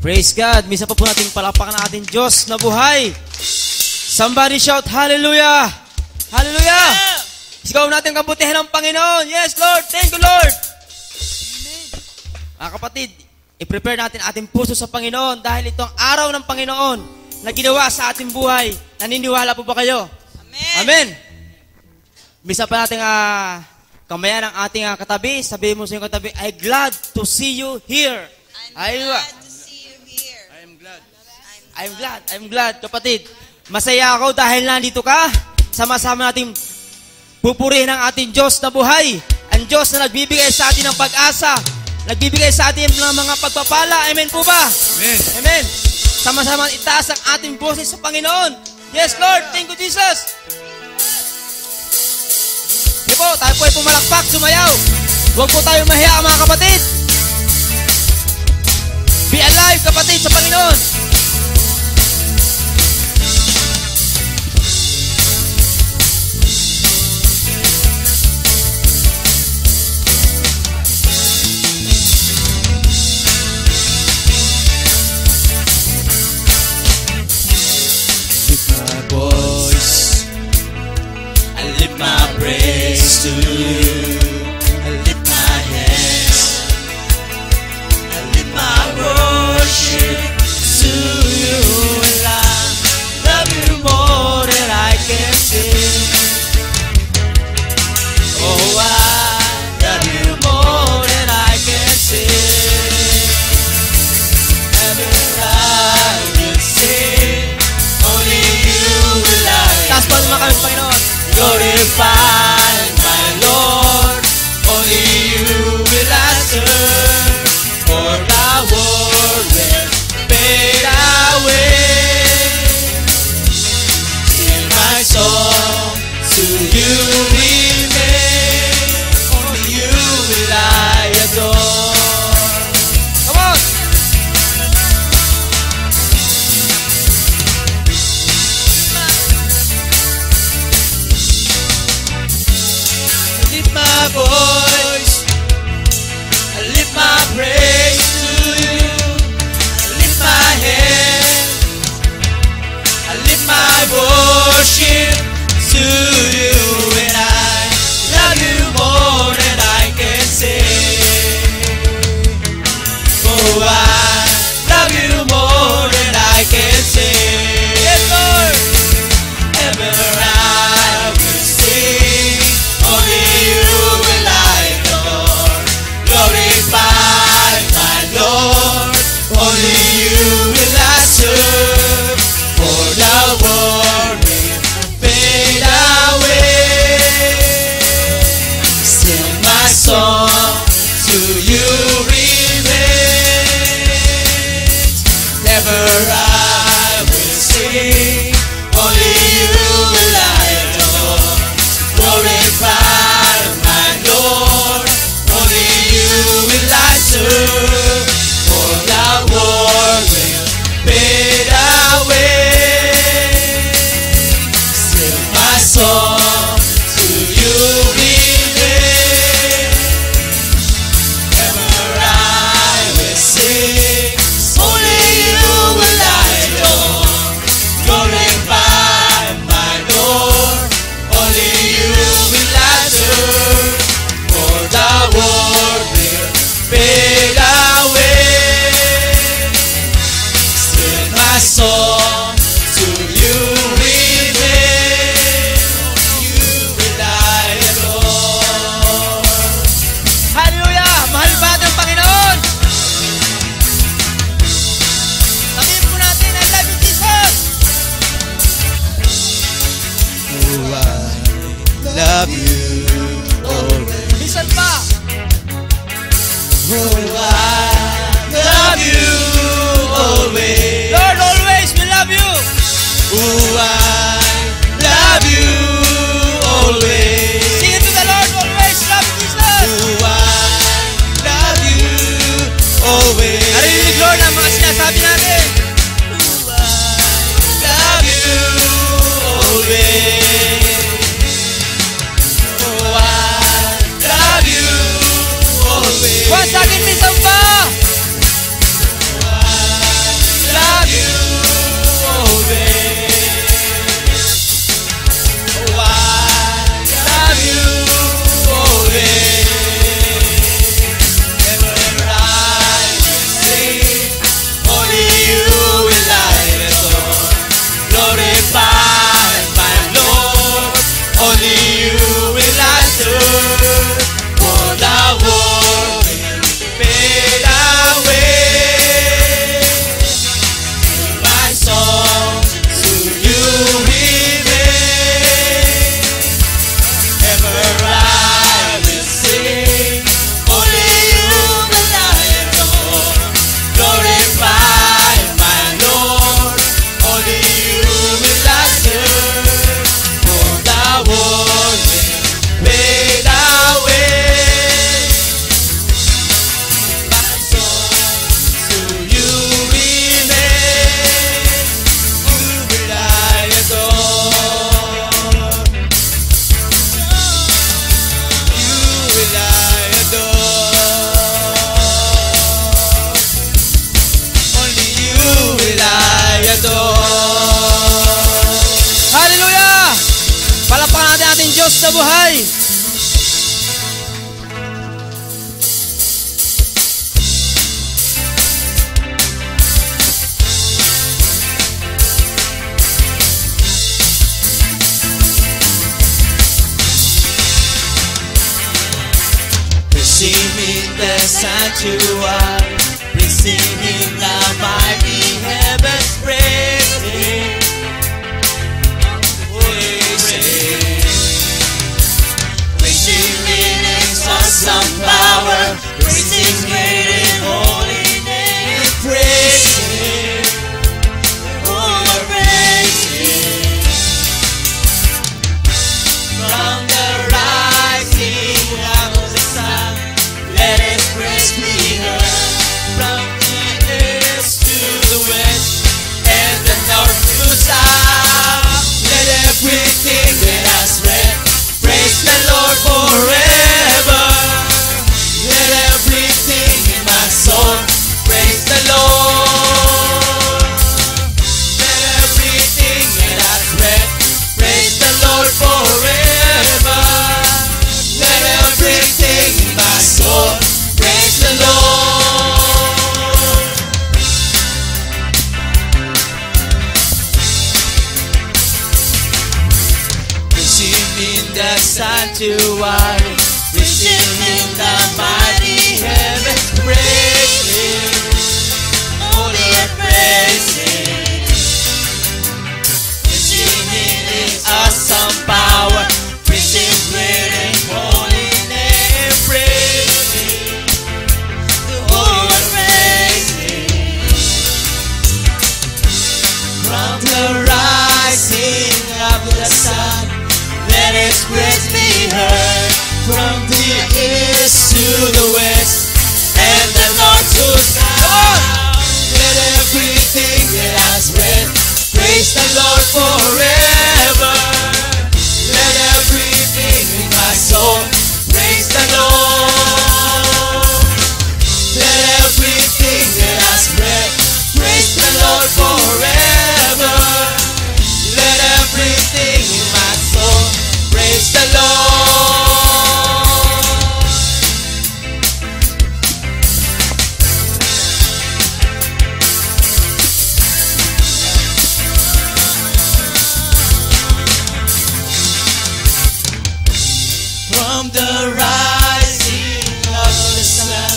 Praise God. Misa pa po natin palapakan ang ating Diyos na buhay. Somebody shout, Hallelujah! Hallelujah! Sigaw natin kabutihan ng Panginoon. Yes, Lord. Thank you, Lord. Mga kapatid, i-prepare natin ating puso sa Panginoon dahil ito ang araw ng Panginoon na ginawa sa ating buhay. Naniniwala po ba kayo? Amen. Amen. Misa pa natin kamayan ang ating katabi. Sabihin mo sa iyong katabi, I'm glad to see you here. I'm glad to see you here. I'm glad, kapatid. Masaya ako dahil nandito ka. Sama-sama natin pupurihin ang ating Diyos na buhay. Ang Diyos na nagbibigay sa atin ng pag-asa. Nagbibigay sa atin ng mga pagpapala. Amen po ba? Amen. Amen. Sama-sama itaas ang ating boses sa Panginoon. Yes, Lord. Thank you, Jesus. Sige po, tayo po ay pumalakpak, sumayaw. Huwag po tayo mahiya, mga kapatid. Be alive, kapatid, sa Panginoon. My praise to you. I lift my hands. I lift my worship to you. And I love you more than I can say. Oh, I love you more than I can say. Ever I will say, only you will I. Taas pa naman kami, Panginoon. Glorify my Lord, only you will I serve, for the world will fade away. Till my song to you remain, only you will I adore. Come on! My voice, I lift my praise to you. I lift my hand, I lift my worship to you. And I love you more than I can say. Oh, I love you more than I can say. Yes, Lord. Ever I will sing, only you will I adore. Glorify my Lord, only you will I serve, for the world will fade away. Still my song to you remains. Never I will sing, only you will I adore. Glorify my Lord, only you will I serve, for the world will fade away. Still my song to you remains. Ever I will sing, only you will I adore. Glorify my Lord, only you will I serve, for the world will fade away. Still my song to you remain, you will I adore. Hallelujah! Mahal ba ang Panginoon? Sabihin po natin, I love you, Jesus! Oh, I love you always. Minsan pa! Oh, I love you always. Lord, always, we love you! Oh, I love you always. Sing it to the Lord, always, love you, Jesus! Oh, I love you always. Narinig, Lord, ang mga sinasabi natin. Oh, I love you always. Oh, I love you always. Once again, minsan pa! Oh, I Diyos na buhay. Sing in the sanctuary, we sing in the mighty heavens, praising, praising in His awesome power, praising great and holy name, praising, oh, praising, from the rising of the sun. Let His praise be heard from the east to the west and the north to the south. Let everything that has breath praise the Lord forever. Let everything in my soul praise the Lord. Let everything that has breath praise the Lord forever. Let everything in my soul praise the Lord. We sing in the sanctuary, we sing in the mighty heavens, praising, holy and praising. We sing in His awesome power, praising great and holy name, praising, oh, praising. From the rising of the sun, let His praise be heard. From the east to the west and the north to the south. Let everything that has breath praise the Lord forever. Let everything in my soul praise the Lord. Let everything that has breath praise the Lord forever. Let everything in my soul praise the Lord. From the rising of the sun,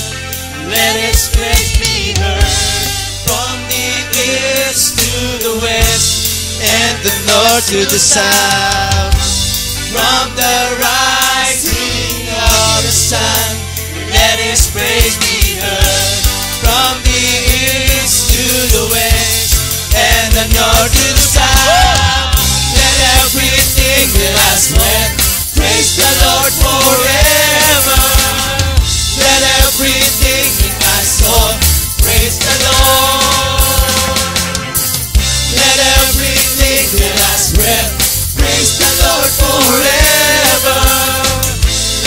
let His praise be heard. From the east to the west and the north to the south. From the rising of the sun, let His praise be heard. From the east to the west and the north to the south. Let everything that has breath praise the Lord forever. Let everything in my soul praise the Lord. Let everything that has breath praise the Lord forever.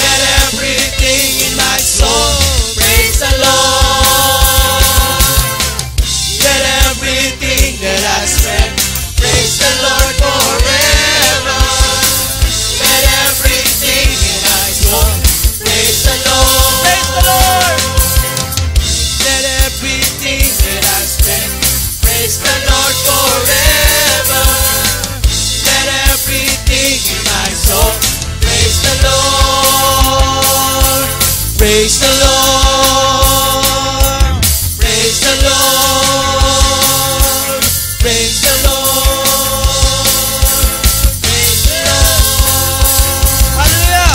Let everything in my soul praise the Lord. Let everything that has breath praise the Lord forever. Let everything in my soul praise the Lord. Praise the Lord. Let everything that has breath praise the Lord forever. Let everything in my soul praise the Lord. Praise the Lord. Praise the Lord. Praise the Lord. Praise the Lord. Hallelujah.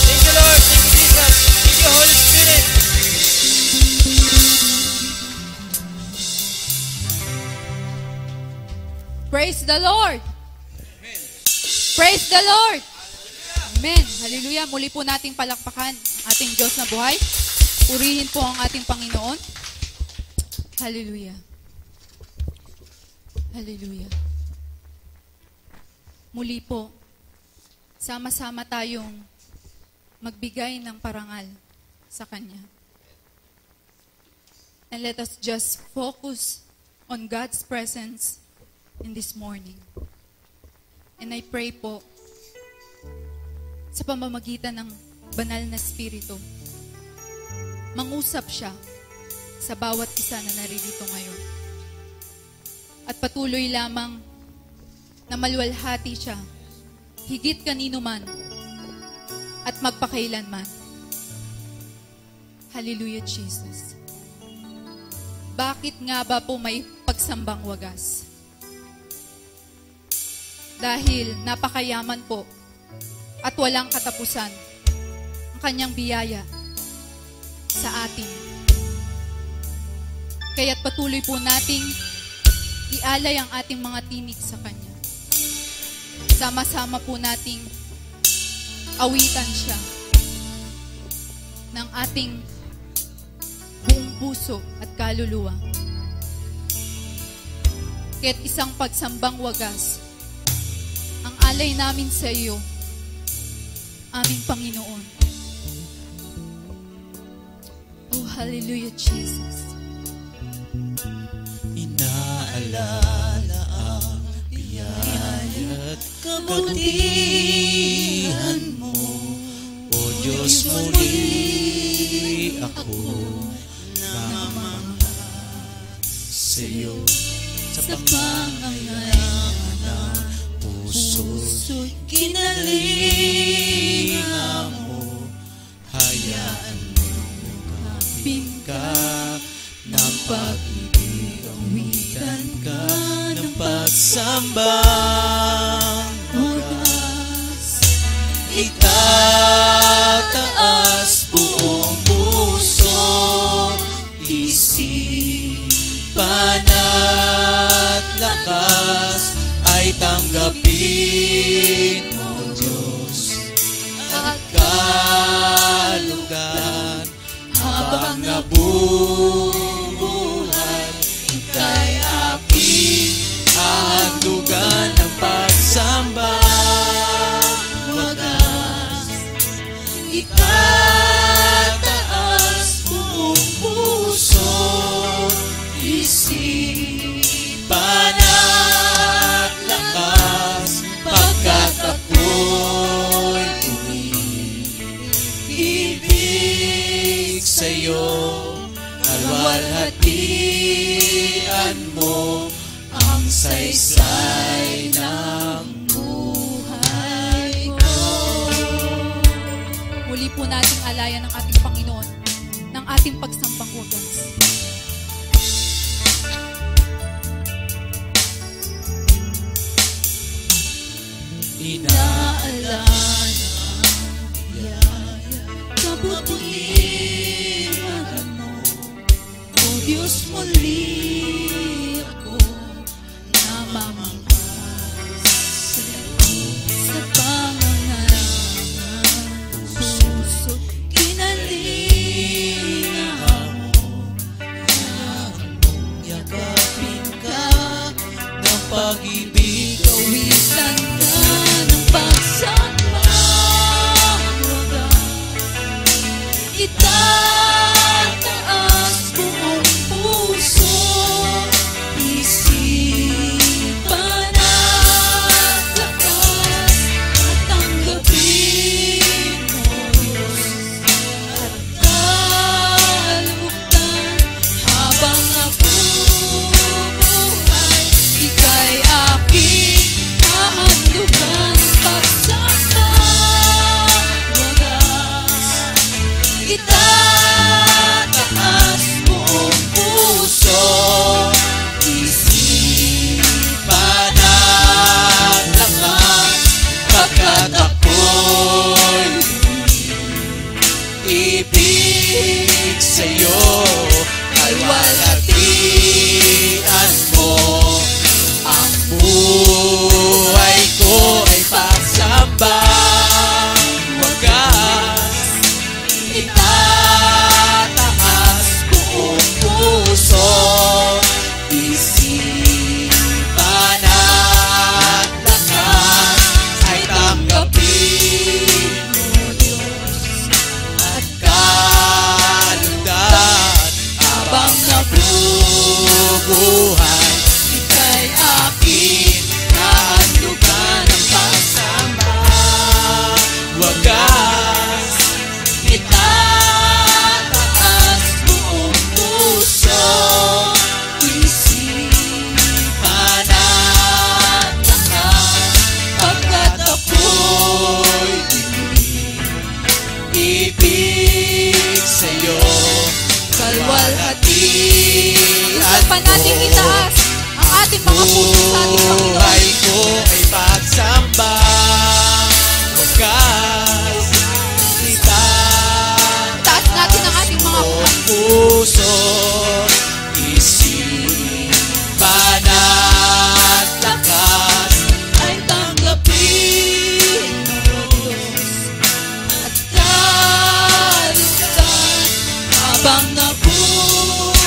Thank you, Lord. Thank you, Jesus. Thank you, Holy Spirit. Praise the Lord. Praise the Lord. Amen. Hallelujah. Muli po nating palakpakan ang ating Diyos na buhay. Purihin po ang ating Panginoon. Hallelujah. Hallelujah. Muli po, sama-sama tayong magbigay ng parangal sa Kanya. And let us just focus on God's presence in this morning. And I pray po sa pamamagitan ng banal na Espiritu. Mangusap siya sa bawat isa na naririto ngayon. At patuloy lamang na maluwalhati siya, higit kanino man, at magpakailanman. Hallelujah, Jesus. Bakit nga ba po may pagsambang wagas? Dahil napakayaman po at walang katapusan ang kanyang biyaya sa atin. Kaya't patuloy po nating ialay ang ating mga tinig sa Kanya. Sama-sama po nating awitan siya ng ating buong puso at kaluluwa. Kaya't isang pagsambang wagas ang alay namin sa iyo, aming Panginoon. Oh, hallelujah, Jesus. Inaalala ang biyaya at kabutihan mo, O Diyos, muli ako namamahal sa iyo. Sa pangangailangan ng puso'y kinalingan mo, hayaan mo kapin ka ng pag-ibig, awitan ka ng pagsambang wagas. Itataas buong puso, isipan at lakas ay tanggapin mo, Diyos, at kalugan habang nabubuhay. Ika'y aking hahandugan ng pagsamba wagas. Itataas buong puso, isipan at lakas, pagkat ako'y umiibig sa'yo. Kalwalhatian mo ang saysay ng buhay ko. Muli po nating alayan ng ating Panginoon ng ating pagsambang wagas. Inaalala ang biyaya, kabutihan mo, O Diyos, muli ako namamahal sa iyo. Sa pangangailangan ng puso, kinalingan mo, hayaan mong yakapin ka ng pag-ibig, awitan ka ng pagsambang wagas. Itataas buong puso, isipan at lakas, at tanggapin mo, Diyos, at kalutan habang nabubuhay. Ika'y aking hahandugan ng pagsambang wagas. Itataas buong puso, isipan at lakas, pagkat ako'y ibig sa'yo. Kalwalhatian mo ang buhay ko ay pagsambang wagas. Itataas buong puso, isipan at lakas, ay tanggapin mo, Diyos, at kaludan habang nabubuhay. Ika'y aking hahandugan ng pagsamba wagas. mga puso sa ating Panginoon. buhay ko ay pagsamba, wagas kita. Taas natin ang ating mga kamay. Puso, isipan at lakas ay tanggapin mo, Diyos, at kalutan habang nabubuhay.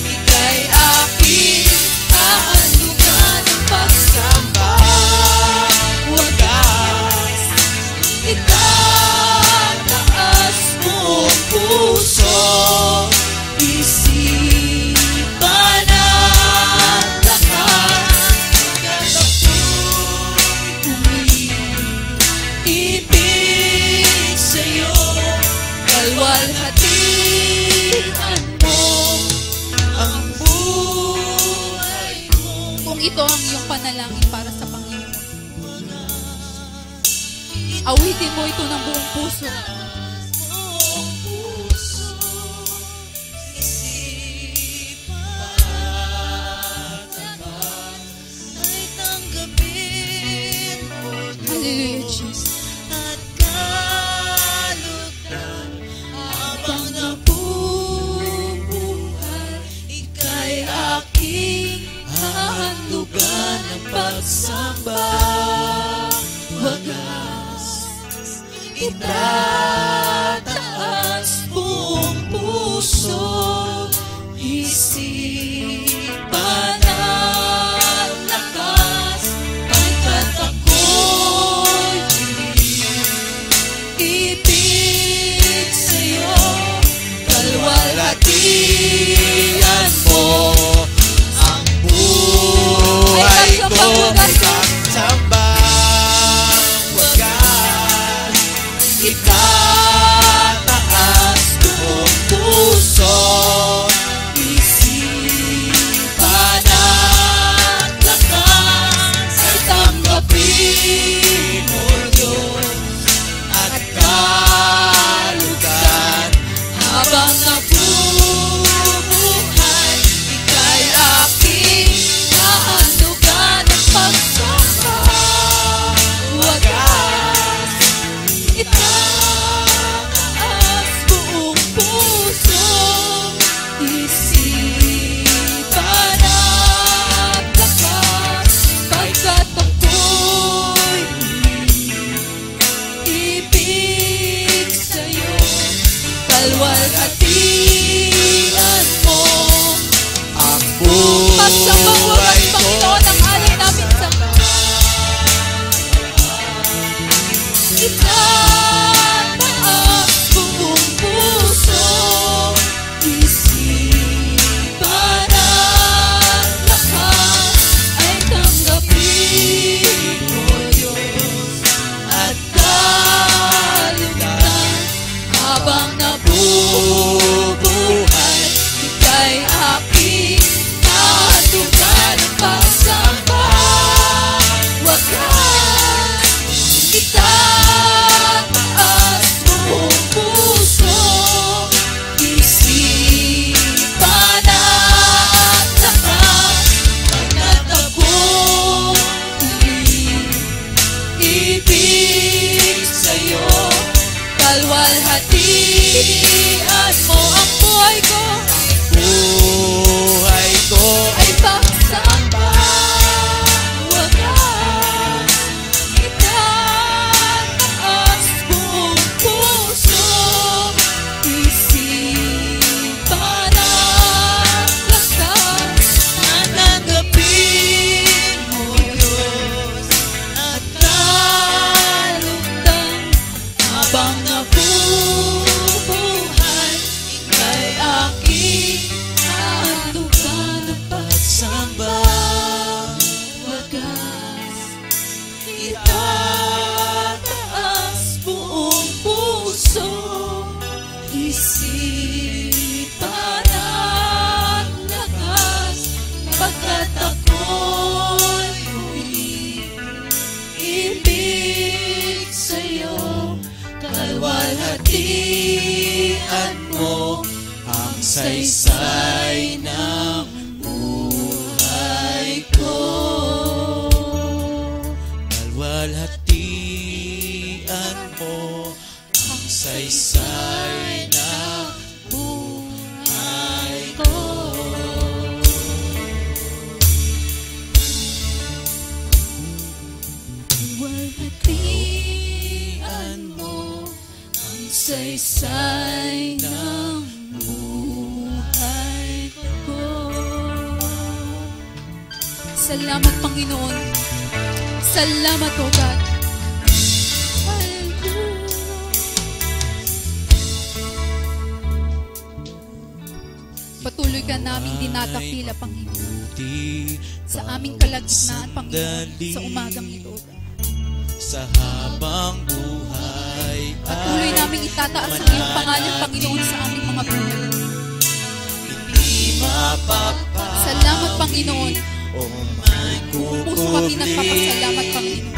Ika'y aking hahandugan ng pagsamba, wagas itataas mong puso, isipan at lakas. Ako'y ibig sa'yo, kalwalhatian mo ang buhay ko. Kung ito ang iyong panalangin para sa Panginoon, awitin mo ito ng buong puso. Hallelujah, Jesus. At kalutan habang nabubuhay, ika'y aking hahandugan ng pagsamba, wagas itataas buong puso, isipan at lakas, pagkat ako'y ibig sa'yo, kalwalhatian mo ang buhay Ay, ko ay pagsamba, wagas itataas buong puso, isipan at lakas ay tanggapin mo, Diyos, at kalutan habang nabubuhay. Ika'y aking hahandugan ng pagsamba, wagas itataas buong puso, isipan at lakas, pagkat ako'y ibig sa'yo, kalwalhatian mo ang Pagsambang wagas, buhay ko. Panginoon, ang alay namin sa itataas buong puso, isipan at lakas ay tanggapin mo, Diyos, At kalutan habang nabubuhay, ika'y aking saysay na buhay ko. Walhatian mo ang saysay ng buhay ko. Salamat, Panginoon. Salamat, O God. Patuloy ka namin dinadakila, Panginoon, sa aming kalagitnaan, Panginoon, sa umagang ito, O God. Sa habang buhay Patuloy namin itataas ang iyong pangalan, Panginoon, sa aming mga buhay. hindi mapapa. Salamat, Panginoon. O may Puso kami nagpapasalamat, Panginoon.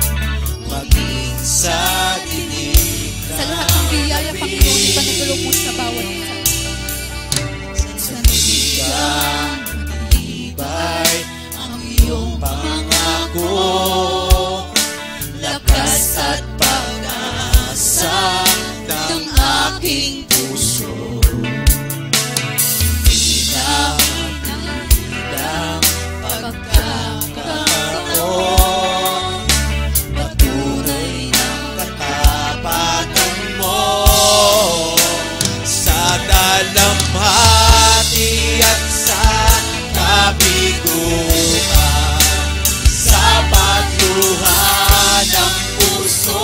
maging sa dinig Sa lahat ng biyaya, Panginoon, ipanagulog mo sa bawat isa. sandigang matibay ang iyong pangako, lakas at pag-asa ng aking puso. Hindi na magandang pagkakataon, patunay ng katapatan mo sa dalamhati at sa kabiguan, sa pagluha ng puso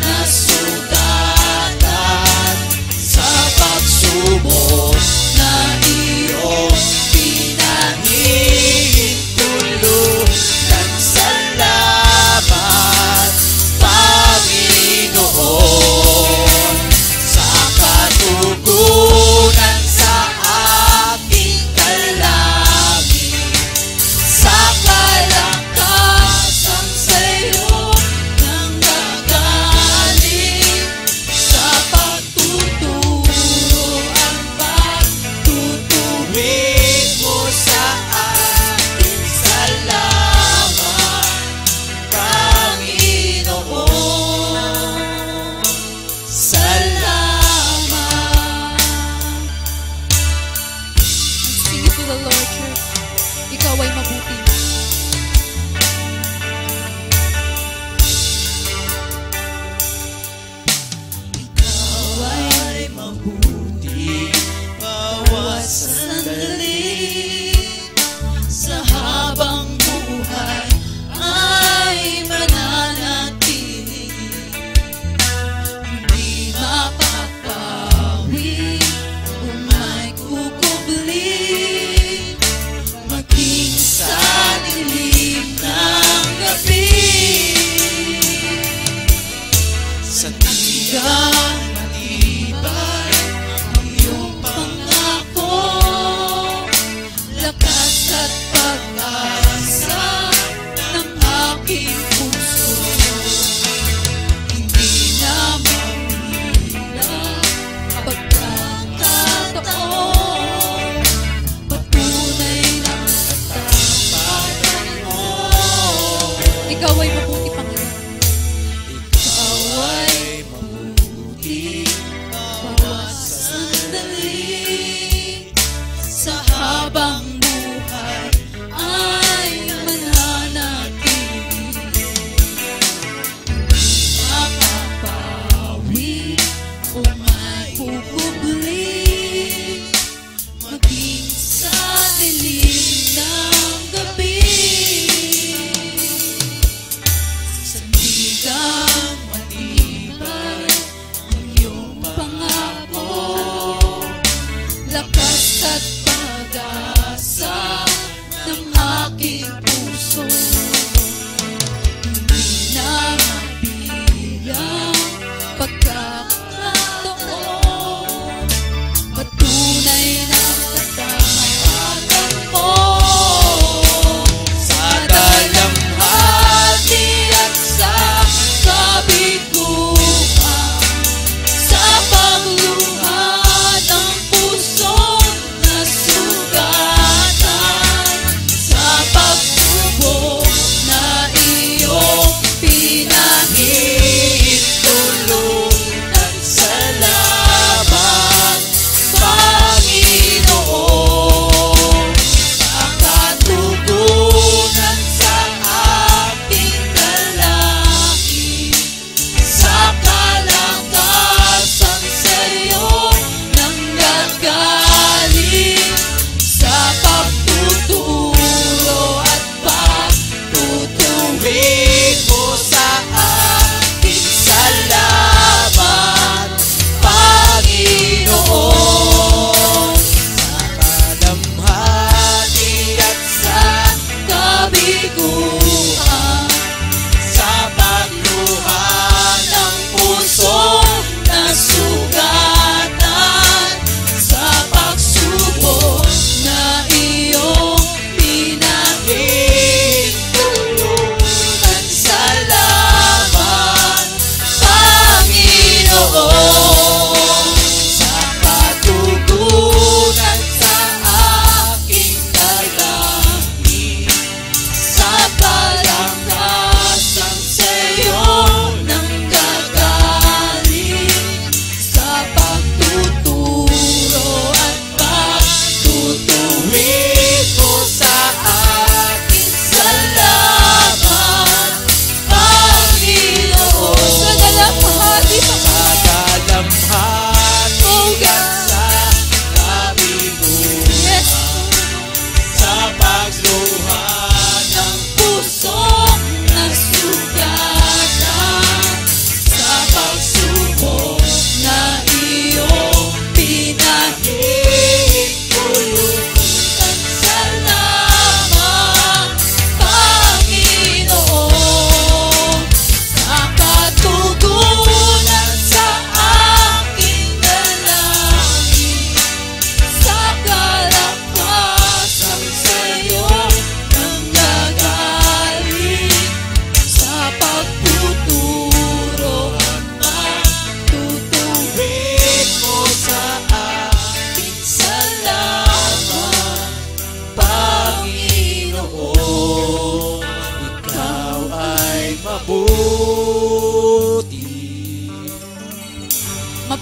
na sugatan, sa pagsubok na iyong pinahihintulutan. Salamat, Panginoon, sa katugunan sa aking dalangin, sa kalakasan sa'yo nang gagaling, sa pagtuturo at pagtutuwid mo sa akin. Salamat, Panginoon. Salamat. Sing it to the Lord, church. Ikaw ay mabuti. Ikaw ay mabuti bawat sandali, sa habang buhay ay mananatili. Hindi mapapawi kung may kukubli, maging sa dilim ng gabi. Sandigang matibay ang iyong pangako, lakas at pag-asa ng aking puso. Hindi na mahirap pagkakataon, patunay ng katapatan mo. Ikaw ay mabuti, Panginoon. Ikaw ay mabuti bawat sandali, sa habang buhay ay mananatili. Hindi mapapawi o may kukubli, maging sa dilim ng gabi. Sandigang matibay ang iyong pangako, lakas at pag-asa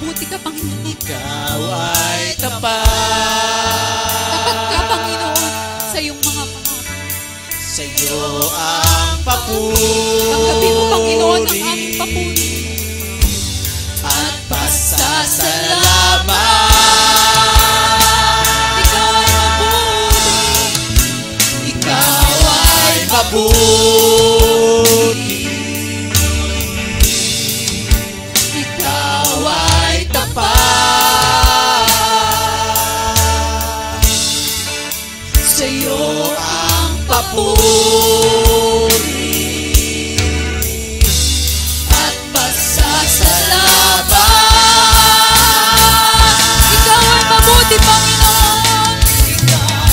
mabuti ka, Panginoon. Ikaw ay tapat. Tapat ka, Panginoon, sa iyong mga pangako. Sa iyo ang papuri. Tanggapin mo, Panginoon, ang aming papuri. At pasasalamat. Ikaw ay mabuti. Ikaw ay mabuti. Ikaw ay tapat. Sa iyo ang papuri at pasasalamat. Ikaw ay mabuti, Panginoon. Ikaw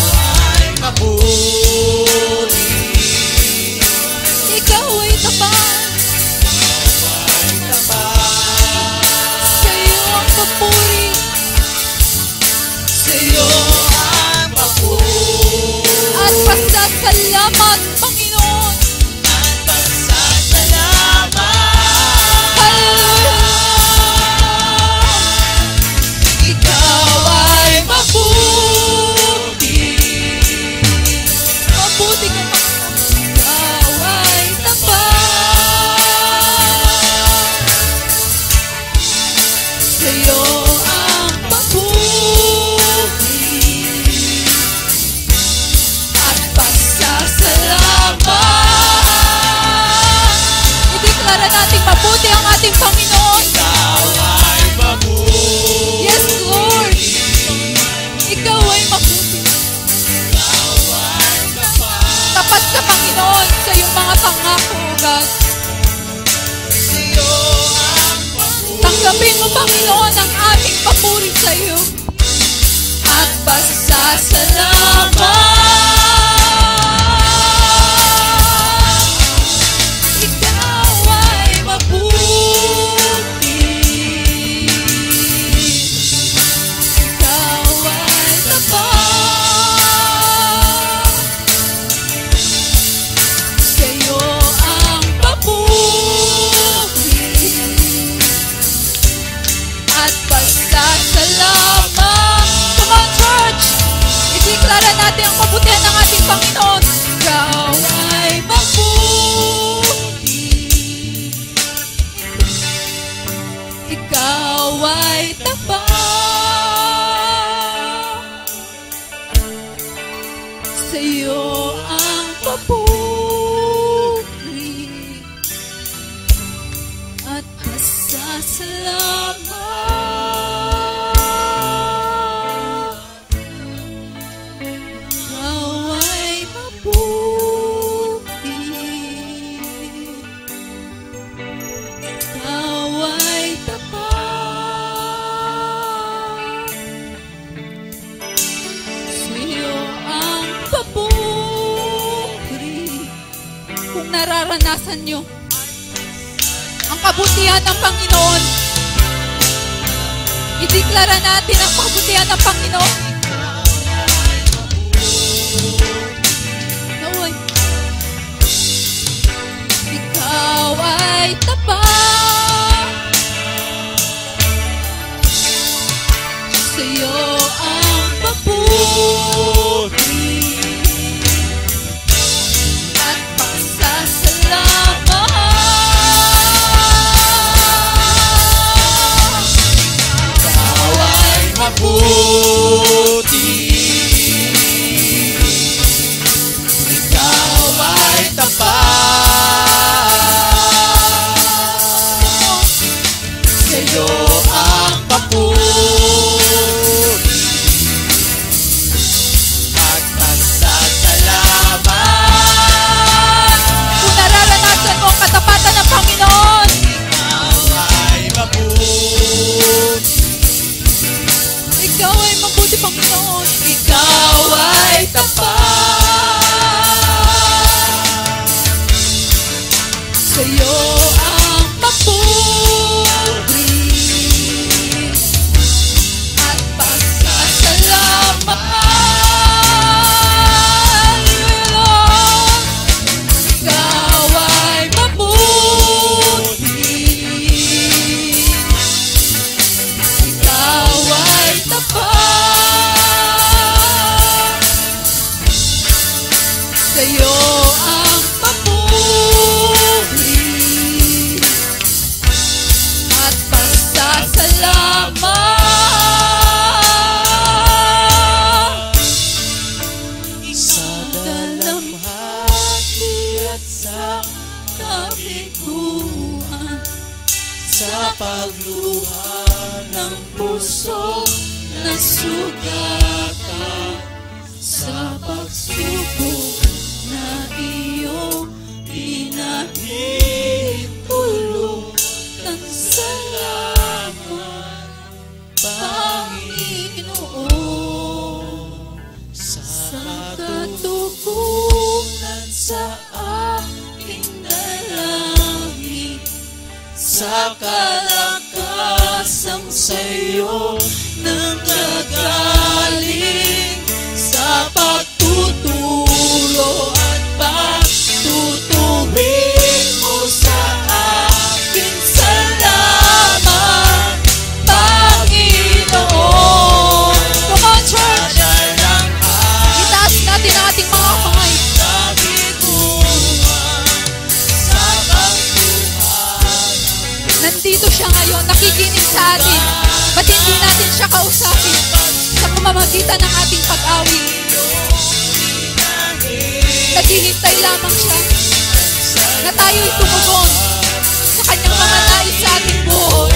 ay mabuti. Ikaw ay tapat. Tapat. Sa iyo ang papuri. Sa iyo ang papuri At pasasalamat, Panginoon. at pasasalamat. Hallelujah. Ikaw ay mabuti. Mabuti ka, Panginoon. Ikaw ay tapat. Sa iyo ang papuri at pasasalamat. Ideklara natin mabuti ang ating Panginoon. Ikaw ay mabuti. Yes, Lord. Ikaw ay mabuti. Ikaw ay tapat. Tapat ka, Panginoon, sa iyong mga pangako, O God. Sa iyo ang papuri Tanggapin mo, Panginoon, ang aming papuri sa iyo. at pasasalamat. Ikaw ay Mabuti. Ikaw ay tapat. Sa iyo ang papuri at pasasalamat. Come on, church! Ideklara natin ang kabutihan ng ating Panginoon. Ikaw ay mabuti. Ikaw ay tapat. Sa iyo ang papuri at pasasalamat. Ikaw ay mabuti. Ikaw ay tapat. Sa iyo ang papuri. Kung nararanasan nyo ang kabutihan ng Panginoon, ideklara natin ang kabutihan ng Panginoon. Naway. Ikaw ay tapat. Sa iyo ang papuri at pasasalamat. Ikaw ay mabuti. Ikaw ay tapat. Sa iyo ang papuri at pasasalamat. Kung nararanasan mo ang katapatan ng Panginoon, Ikaw ay mabuti. ikaw ay mabuti, Panginoon. Ikaw ay tapat. Sa'yo ang papuri at pasasalamat sa dalamhati at sa kabiguan, sa pagluha ng puso na sugatan, sa pagsubok na iyong pinahintulot ng salamat, Panginoon, sa katugunan sa aking dalangin, sa kalakasang sa'yo nanggagaling, sa pagtutulo at pagtutuwid mo sa aking salamat, Panginoon. Come on, church! Itaas natin ang ating mga kamay. Nandito siya ngayon, nakikinig sa atin. Ba't hindi natin siya kausapin sa pamamagitan ng ating pag-awit? Naghihintay lamang siya na tayo'y tumugon sa kanyang mga nais sa ating buhay.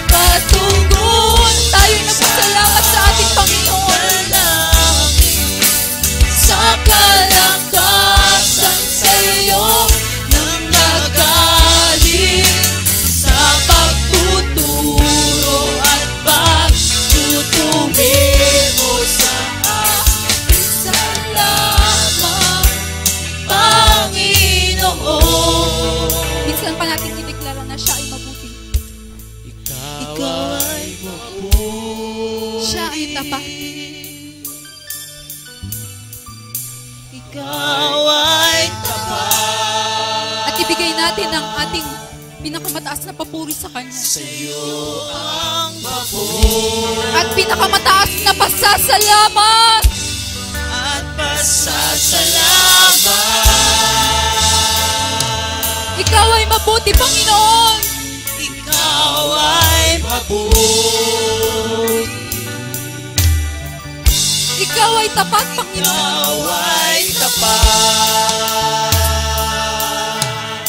Katugon, tayo'y nagpasalamat sa ating Panginoon. Sa kalakasan sa'yo nanggagaling, sa pagtuturo at pagtutuwid mo sa aking salamat, Panginoon. Minsan pa natin ideklara na siya ay mabuti. Ikaw ay mabuti. Siya ay tapat. Ikaw ay tapat. At ibigay natin ang ating pinakamataas na papuri sa Kanya. Sa'yo ang mabuti. At pinakamataas na pasasalamat. At pasasalamat. Ikaw ay mabuti, Panginoon. Ikaw ay mabuti. Ikaw ay tapat, Panginoon. Ikaw ay tapat.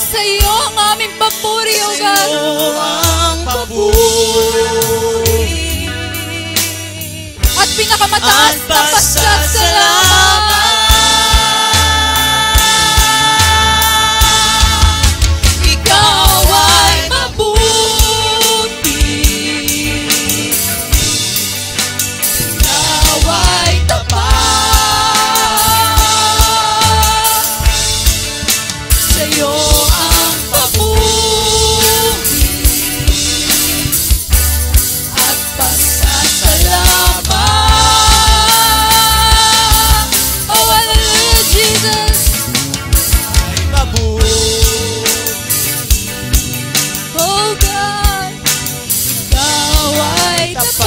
Sa iyo ang aming papuri, O God. Sa'yo ang papuri. At pinakamataas At na pasasalamat. Ikaw ay mabuti. Ikaw ay tapat. Sa'yo ang papuri at pasasalamat. Oh, hallelujah, Jesus. Ay mabuti. Oh, God. Ikaw ay tapat.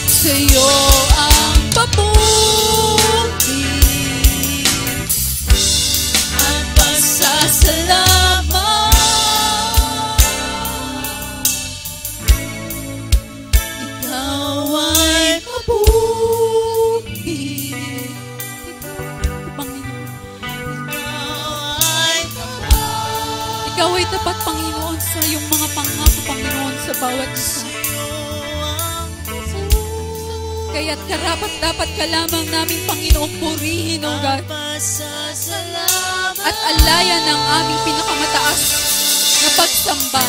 Sa'yo ang papuri at pasasalamat. Ikaw ay mabuti. Ikaw ay tapat, Panginoon, sa iyong mga pangako, Panginoon, sa bawat isa. Kaya't karapat-dapat ka lamang namin, Panginoon, purihin, O God. At alayan ang aming pinakamataas na pagsamba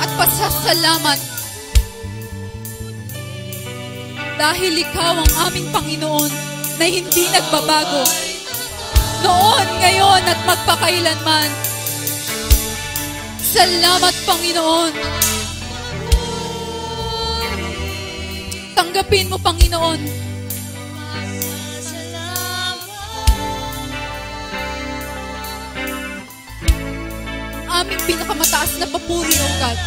at pasasalamat. Dahil ikaw ang aming Panginoon na hindi nagbabago. Noon, ngayon, at magpakailanman. Salamat, Panginoon. Tanggapin mo, Panginoon. Aming pinakamataas na papuri, O God.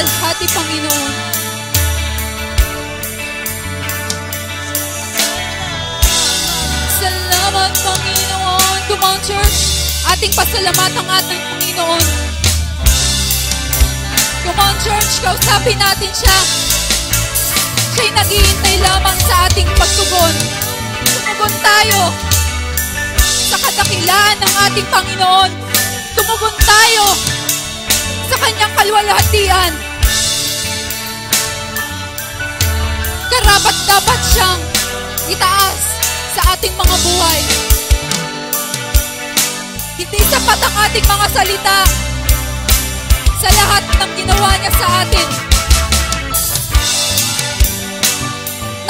luwalhati, Panginoon. Salamat, Panginoon. Come on, church. Ating pasalamat ang ating Panginoon. Come on, church. Kausapin natin siya. Siya'y naghihintay lamang sa ating pagtugon. Tumugon tayo sa kadakilaan ng ating Panginoon. Tumugon tayo sa kanyang kaluwalhatian. Karapat dapat siyang itaas sa ating mga buhay. Hindi sapat ang ating mga salita sa lahat ng ginawa niya sa atin.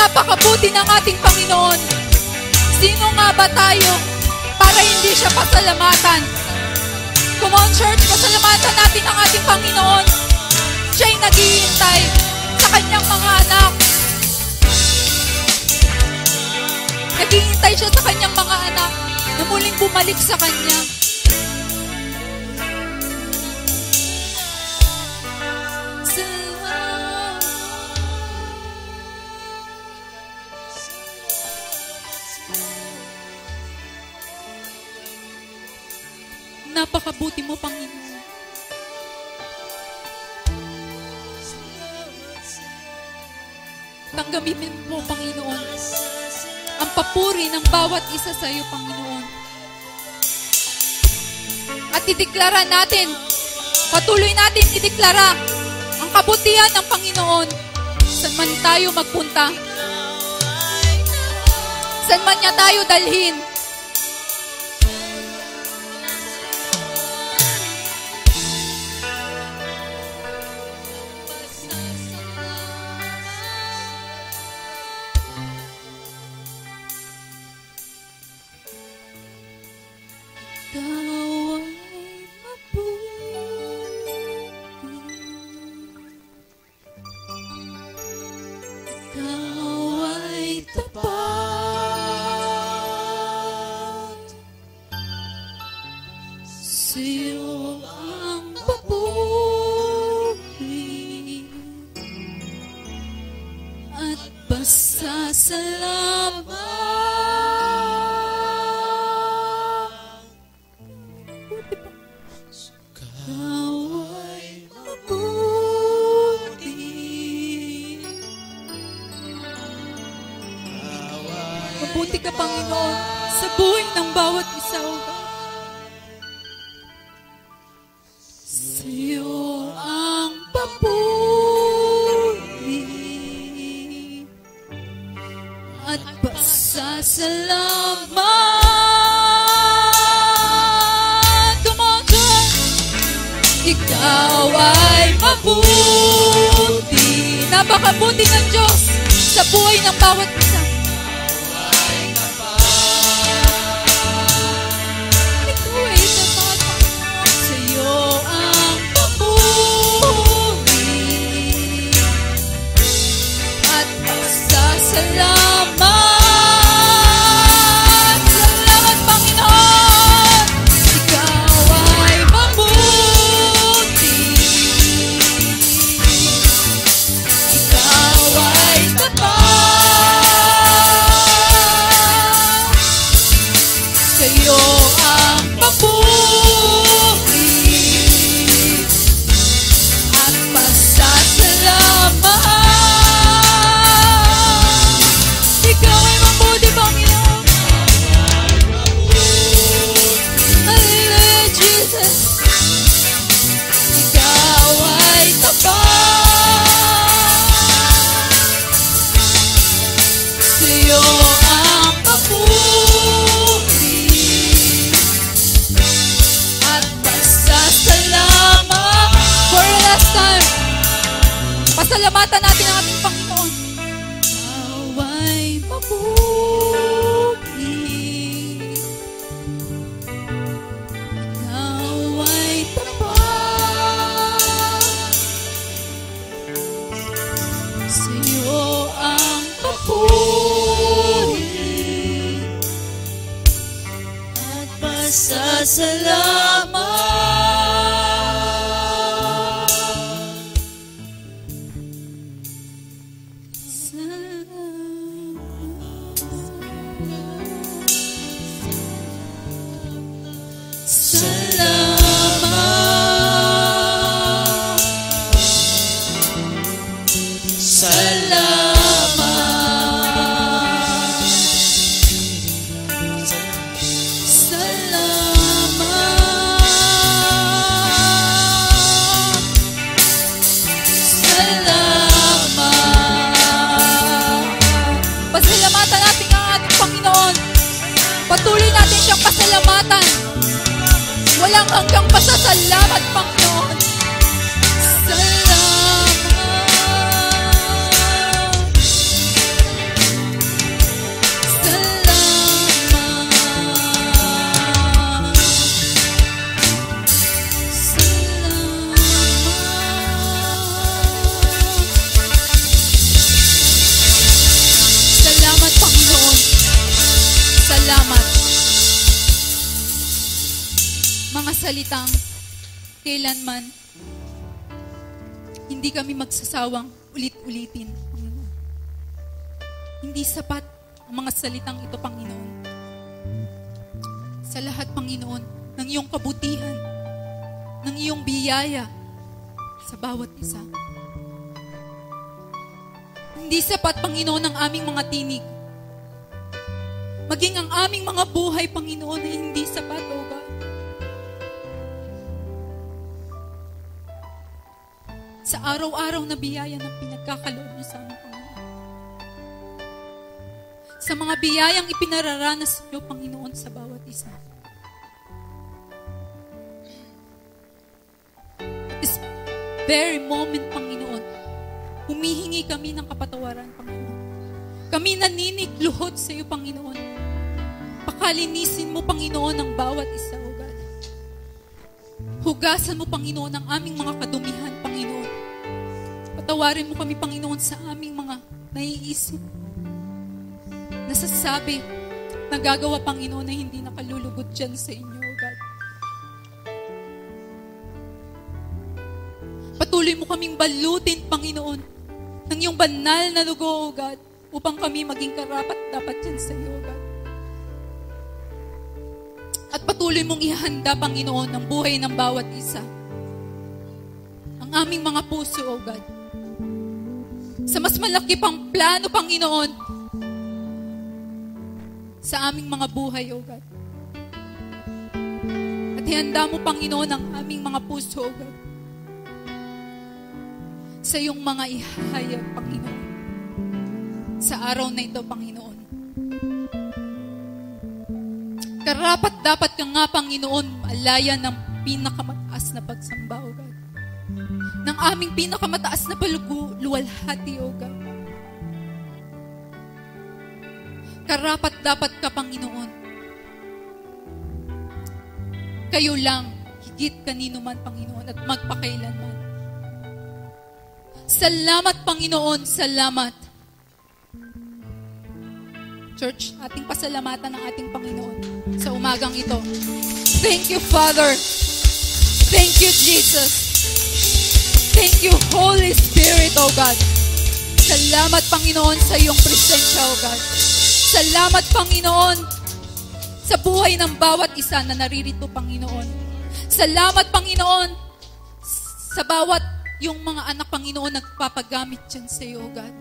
Napakabuti ng ating Panginoon. Sino nga ba tayo para hindi siya pasalamatan? Come on, church, pasalamatan natin ang ating Panginoon. Siya'y naghihintay sa kanyang mga anak. Naghihintay siya sa kanyang mga anak na muling bumalik sa kanya. Napakabuti mo, Panginoon. Tanggapin mo, Panginoon, ang papuri ng bawat isa sa iyo, Panginoon. At ideklara natin, patuloy natin ideklara ang kabutihan ng Panginoon saan man tayo magpunta, saan man niya tayo dalhin. Mabuti ka, Panginoon, sa buhay ng bawat isa, O God. Sa iyo ang papuri at pasasalamat. Come on, God. Ikaw ay mabuti. Napakabuti ng Diyos sa buhay ng bawat isa. Pasalamatan natin ang ating Panginoon. Ikaw ay mabuti. Ikaw ay tapat. Sa iyo ang papuri at pasasalamat. Pasalamatan natin ang ating Panginoon. Patuloy natin siyang pasalamatan. Walang hanggang pasasalamat, Panginoon. Salamat, Panginoon. Salamat. Mga salitang kailanman hindi kami magsasawang ulit-ulitin, Panginoon. Hindi sapat ang mga salitang ito, Panginoon. Sa lahat, Panginoon, ng iyong kabutihan, ng iyong biyaya sa bawat isa. Hindi sapat, Panginoon, ang aming mga tinig. Maging ang aming mga buhay, Panginoon, ay hindi sapat, O God. Sa araw-araw na biyaya ng pinagkakaloob niyo sa aming Panginoon. Sa mga biyayang ipinararanas niyo, Panginoon, sa bawat isa. This very moment, Panginoon, humihingi kami ng kapatawaran, Panginoon. Kami naninigluhod sa iyo, Panginoon. Pakalinisin mo, Panginoon, ang bawat isa, O God. Hugasan mo, Panginoon, ang aming mga kadumihan, Panginoon. Patawarin mo kami, Panginoon, sa aming mga naiisip, nasasabi, nagagawa, Panginoon, na hindi nakalulugod dyan sa inyo, O God. Patuloy mo kaming balutin, Panginoon, ng iyong banal na dugo, O God, upang kami maging karapat-dapat dyan sa iyo, O God. At patuloy mong ihanda, Panginoon, ang buhay ng bawat isa. Ang aming mga puso, O God. Sa mas malaki pang plano, Panginoon, sa aming mga buhay, O God. At ihanda mo, Panginoon, ang aming mga puso, O God. Sa iyong mga ihayag, Panginoon. Sa araw na ito, Panginoon. Karapat dapat ka nga, Panginoon, alaya ng pinakamataas na pagsamba, O God. Ng aming pinakamataas na luwalhati, O God. Karapat dapat ka, Panginoon. Kayo lang, higit kanino man, Panginoon, at magpakailanman. Salamat, Panginoon, salamat. Church, ating pasalamatan ng ating Panginoon sa umagang ito. Thank you, Father. Thank you, Jesus. Thank you, Holy Spirit, O God. Salamat, Panginoon, sa iyong presensya, O God. Salamat, Panginoon, sa buhay ng bawat isa na naririto, Panginoon. Salamat, Panginoon, sa bawat yung mga anak, Panginoon, nagpapagamit dyan sa iyo, O God.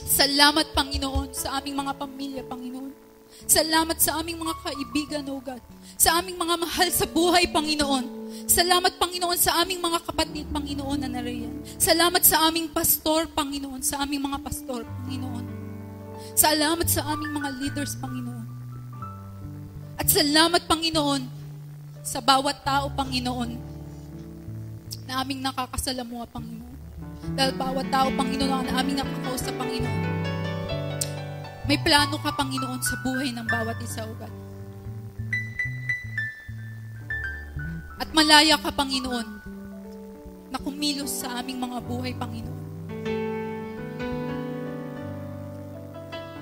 Salamat, Panginoon, sa aming mga pamilya, Panginoon. Salamat sa aming mga kaibigan, O God. Sa aming mga mahal sa buhay, Panginoon. Salamat, Panginoon, sa aming mga kapatid, Panginoon, na nariyan. Salamat sa aming pastor, Panginoon, sa aming mga pastor, Panginoon. Salamat sa aming mga leaders, Panginoon. At salamat, Panginoon, sa bawat tao, Panginoon, na aming nakakasalamuha, Panginoon. Dahil bawat tao, Panginoon, na aming nakakausap, Panginoon, may plano ka, Panginoon, sa buhay ng bawat isa, O God. At malaya ka, Panginoon, na kumilos sa aming mga buhay, Panginoon.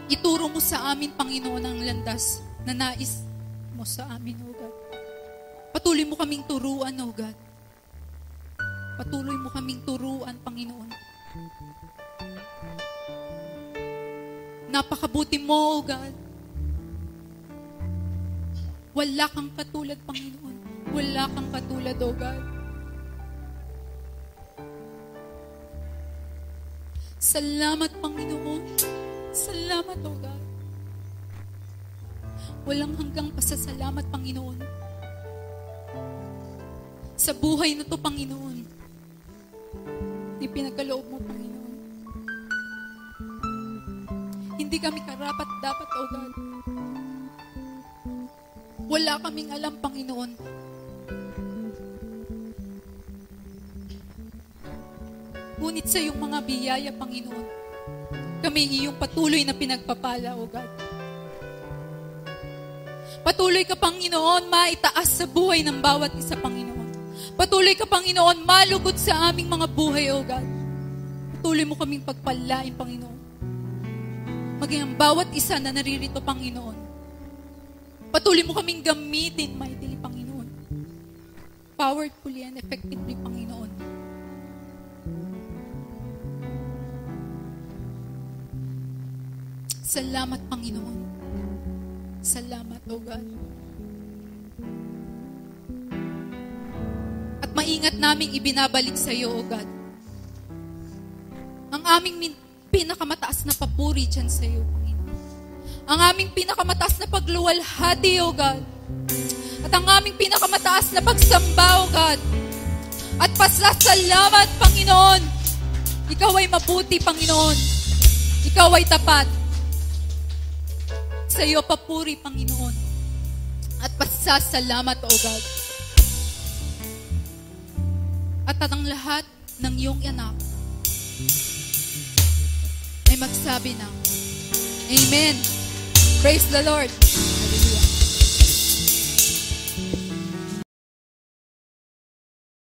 Ituro mo sa amin, Panginoon, ang landas na nais mo sa amin, O God. Patuloy mo kaming turuan, O God. Patuloy mo kaming turuan, Panginoon. Napakabuti mo, O God. Wala kang katulad, Panginoon. Wala kang katulad, O God. Salamat, Panginoon. Salamat, O God. Walang hanggang pasasalamat, Panginoon. Sa buhay na to, Panginoon, ipinagkaloob mo, Panginoon. Hindi kami karapat-dapat, O God. Wala kaming alam, Panginoon. Ngunit sa iyong mga biyaya, Panginoon, kami iyong patuloy na pinagpapala, O God. Patuloy ka, Panginoon, maitaas sa buhay ng bawat isa, Panginoon. Patuloy ka, Panginoon, malugod sa aming mga buhay, O God. Patuloy mo kaming pagpalain, Panginoon. Maging ang bawat isa na naririto, Panginoon. Patuloy mo kaming gamitin, mightily, Panginoon. Powerfully and effectively, Panginoon. Salamat, Panginoon. Salamat, O God. At maingat naming ibinabalik sa iyo, O God, ang aming pinakamataas na papuri dyan sa iyo, Panginoon. Ang aming pinakamataas na pagluwalhati, O God. At ang aming pinakamataas na pagsamba, O God. At pasasalamat, Panginoon. Ikaw ay mabuti, Panginoon. Ikaw ay tapat. Sa iyo papuri, Panginoon. At pasasalamat, O God. At ang lahat ng iyong anak ay magsabi ng Amen. Praise the Lord.